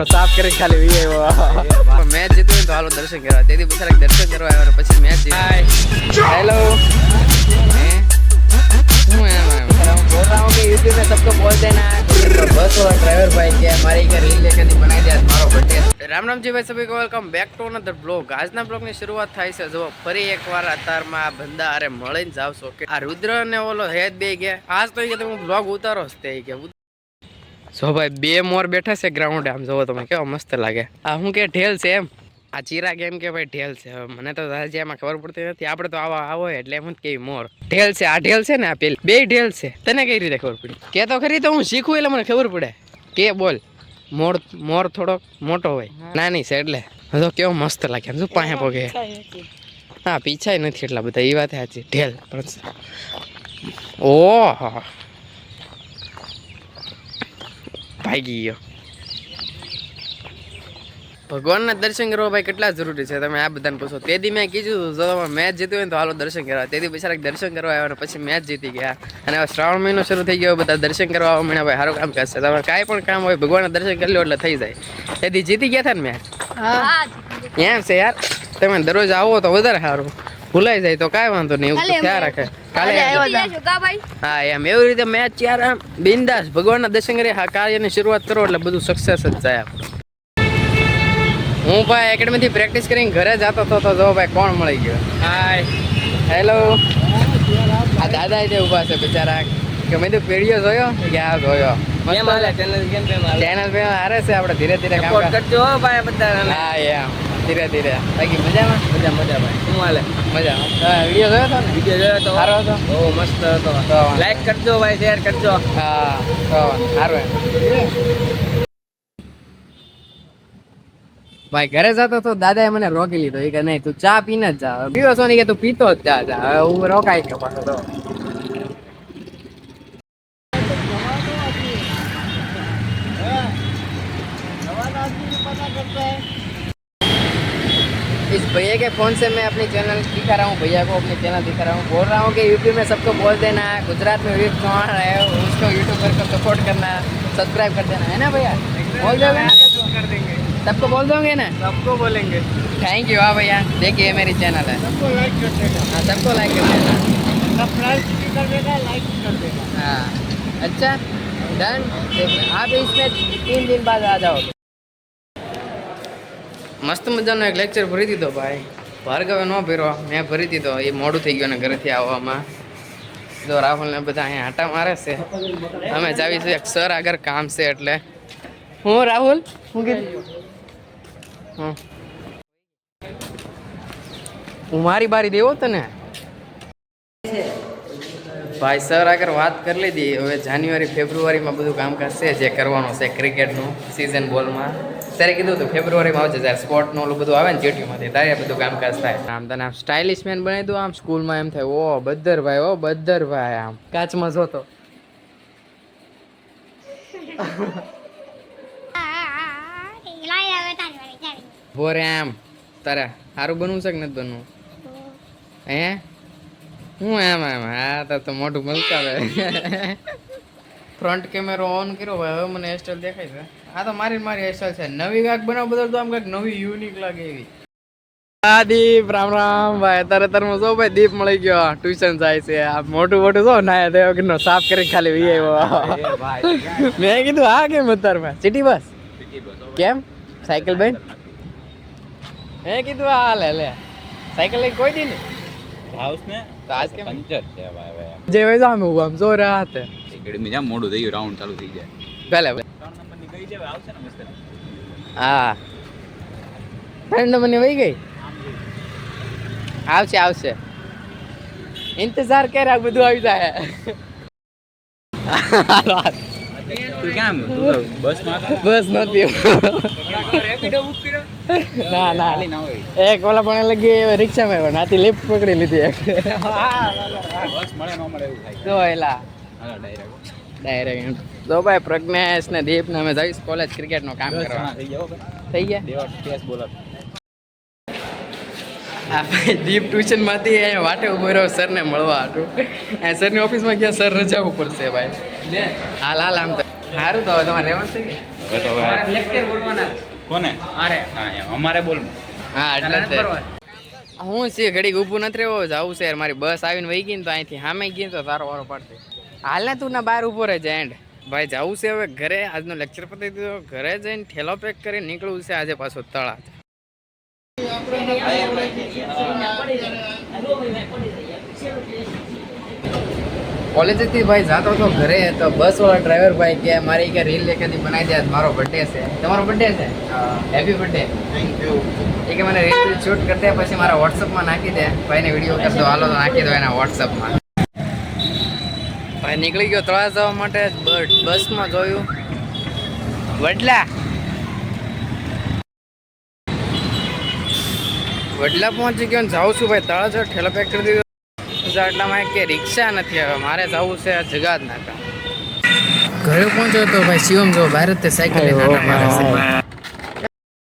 સાફ કરી ખાલી મેચ જીતું તો હાલો દર્શન કરવા તેથી પછી દર્શન કરવા આવ્યા પછી મેચ જીત હેલો बोल रहा हूँ कि यूट्यूब में सबको बोल देना बस और ड्राइवर भाई क्या हमारी क्या रील लेकर बनाई दिया हमारा बर्थडे राम राम जी भाई सभी को welcome back to another blog આજના બ્લોગની શરૂઆત થાય છે જો ફરી એકવાર અતારમાં આ બંદા અરે મળીને જાવ છો કે આ રુદ્ર ને ઓલો હેદ બે ગયા આજ તો કે હું બ્લોગ ઉતારો જ તે કે સો ભાઈ બે મોર બેઠા છે ગ્રાઉન્ડ આમ જોવો તમે કેવો મસ્ત લાગે આ હું કે ઢેલ છે એમ આ ચીરા કેમ કે ભાઈ ઢેલ છે મને તો હજી એમાં ખબર પડતી નથી આપણે તો આવા આવો એટલે એમ જ કેવી મોર ઢેલ છે આ ઢેલ છે ને આ પેલી બે ઢેલ છે તને કઈ રીતે ખબર પડી કે તો ખરી તો હું શીખું એટલે મને ખબર પડે કે બોલ મોર થોડોક મોટો હોય નાની છે એટલે તો કેવો મસ્ત લાગે શું પાસે પગે હા પીછાય નથી એટલા બધા એ વાત સાચી ઢેલ ઓહો ભાગી ગયો ભગવાનના દર્શન કરવા ભાઈ કેટલા જરૂરી છે તમે આ બધાને પૂછો તેથી મેં કીધું જો મેચ જીત્યું હોય તો હાલો દર્શન કરવા તેથી બિચારા દર્શન કરવા આવ્યા પછી મેચ જીતી ગયા અને હવે શ્રાવણ મહિનો શરૂ થઈ ગયો બધા દર્શન કરવા આવવા મળ્યા ભાઈ સારું કામ કરશે તમે કાંઈ પણ કામ હોય ભગવાનના દર્શન કરી લો એટલે થઈ જાય તેથી જીતી ગયા હતા ને મેચ એમ છે યાર તમે દરરોજ આવો તો વધારે સારું ભૂલાઈ જાય તો કાંઈ વાંધો નહીં એવું ખ્યાલ રાખે કાલે હા એમ એવી રીતે મેચ યાર આમ બિંદાસ ભગવાનના દર્શન કરી હા કાર્યની શરૂઆત કરો એટલે બધું સક્સેસ જ જાય આપણે હું ભાઈ એકેડમીથી પ્રેક્ટિસ કરીને ઘરે જતો હતો તો જો ભાઈ કોણ મળી ગયો હાય હેલો આ દાદા તે ઊભા છે બિચારા કે મેં તો પેઢીઓ જોયો કે આ જોયો ચેનલ પે હારે છે આપણે ધીરે ધીરે કામ કરજો ભાઈ બધા હા એમ ધીરે ધીરે બાકી મજામાં મજા ભાઈ શું હાલે મજા વિડીયો જોયો હતો ને વિડીયો જોયો તો સારો હતો બહુ મસ્ત હતો લાઈક કરજો ભાઈ શેર કરજો હા તો સારું ભાઈ ઘરે જતો તો દાદાએ મને રોકી લીધો એ કે નહીં તું ચા પીને જ જા પીવો છો ને કે તું પીતો જ જા હું રોકાઈ ગયો પાછો તો इस भैया के फोन से मैं अपनी चैनल दिखा रहा हूँ भैया को अपनी चैनल दिखा रहा हूँ बोल रहा हूँ कि यूपी में सबको बोल देना गुजरात में विवेक चौहान है उसको यूट्यूब पर सपोर्ट करना सब्सक्राइब कर देना है ना भैया बोल दोगे कर देंगे सबको बोल दोगे ना सबको बोलेंगे थैंक यू हाँ भैया देखिए मेरी चैनल है सबको लाइक कर देना हाँ सबको लाइक कर देना कर देगा लाइक कर देगा हाँ अच्छा डन आप इसमें 3 दिन बाद आ जाओगे મસ્ત મજાનો એક લેક્ચર ભરી દીધો ભાઈ ભાર્ગવે ન ભર્યો મેં ભરી દીધો એ મોડું થઈ ગયું ને ઘરેથી આવવામાં જો રાહુલ ને બધા અહીંયા આટા મારે છે અમે જાવીશું એક સર આગળ કામ છે એટલે હું રાહુલ હું કીધું હું મારી બારી દેવો તને ભાઈ સર આગળ વાત કરી લીધી હવે જાન્યુઆરી ફેબ્રુઆરીમાં બધું કામકાજ છે જે કરવાનું છે ક્રિકેટનું સિઝન બોલમાં ત્યારે કીધું હતું ફેબ્રુઆરીમાં આવશે જ્યારે સ્પોર્ટનું ઓલું બધું આવે ને જેટીમાંથી ત્યારે બધું કામકાજ થાય આમ તને આમ સ્ટાઇલિશ મેન બનાવી દઉં આમ સ્કૂલમાં એમ થાય ઓ બદ્દરભાઈ આમ કાચમાં જોતો બોરે આમ તારે સારું બનવું છે કે નથી બનવું હે હું એમ હા તો મોટું મલકાવે ફ્રન્ટ કેમેરો ઓન કર્યો ભાઈ હવે મને હેરસ્ટાઈલ દેખાય છે આ તો મારી હેરસ્ટાઈલ છે નવી કાંક બનાવ બધો તો આમ કાંઈક નવી યુનિક લાગે એવી હા દીપ રામ ભાઈ તારમાં જો ભાઈ દીપ મળી ગયો ટ્યુશન જાય છે આ મોટું જો ના દેવ સાફ કરી ખાલી વી આવ્યો મેં કીધું હા કેમ અત્યારમાં સિટી બસ કેમ સાયકલ બેન મેં કીધું હા લે સાયકલ લઈ કોઈ દી ને હાઉસ ને તો આજ કે પંચર છે ભાઈ જે ભાઈ સામે હું આમ જો રહ્યા હતા એકેડમી જામ મોડું થઈ ગયું રાઉન્ડ ચાલુ થઈ જાય ભલે 3 નંબરની ગઈ છે આવશે ને મસ્ત હા 3 નંબરની વહી ગઈ આવશે ઇંતજાર કર આ બધું આવી જાય તું કેમ બસ નથી ના એક ઓલા પણ લગી રિક્ષામાં નાથી લિફ્ટ પકડી લીધી બસ મળે ન મળે એવું થાય તો એલા ડાયરેક્ટ તો ભાઈ પ્રજ્ઞેશ ને દીપ ને અમે જઈશ કોલેજ ક્રિકેટનું કામ કરવા થઈ ગયા હા ભાઈ દીપ ટ્યુશનમાંથી અહીંયા વાટે ઉભો રહ્યો સરને મળવા હતું સરની ઓફિસમાં ગયા સર રજા ઉપર છે ભાઈ હાલ આમ તો સારું તો હવે તમારે રહેવાનું છે હવે તો કોને હા અમારે બોલ હા એટલે જ તે. હું છે ઘડીક ઊભું નથી રહેવો જવું છે યાર. મારી બસ આવીને વહી ગઈ ને તો અહીંથી સામે ગઈ તો તારો વારો પડશે. હાલ ને તું ના બહાર ઊભો રહે છે એન્ડ ભાઈ જવું છે હવે ઘરે. આજનો લેક્ચર પતી દીધો. ઘરે જઈને ઠેલો પેક કરીને નીકળવું છે આજે પાછો તળાવ. કોલેજથી ભાઈ જાતો હતો ઘરે તો બસ વાળા ડ્રાઈવર ભાઈ કે મારી કે રીલ એકાદી બનાવી દે, મારો બર્થડે છે. તમારો બર્થડે છે? Happy birthday. Thank you. એ કે મને રીલ શૂટ કરી દે પછી મારા વોટ્સઅપમાં નાખી દે. ભાઈને વિડીયો કરી દો, હાલો તો નાખી દો એના વોટ્સઅપમાં. ભાઈ નીકળી ગયો તળાવ જવા માટે. બસમાં જોયું વડલા પહોંચી ગયો ને જાઉં છું ભાઈ તળાવ જો ઠેલો પેક કરી દીધો. એટલામાં કે રિક્ષા નથી હવે મારે જવું છે જગાત નાકા. ઘરે પહોંચ્યો તો ભાઈ શિવમ જો બહાર જ તે સાયકલ લઈને આટા મારે છે.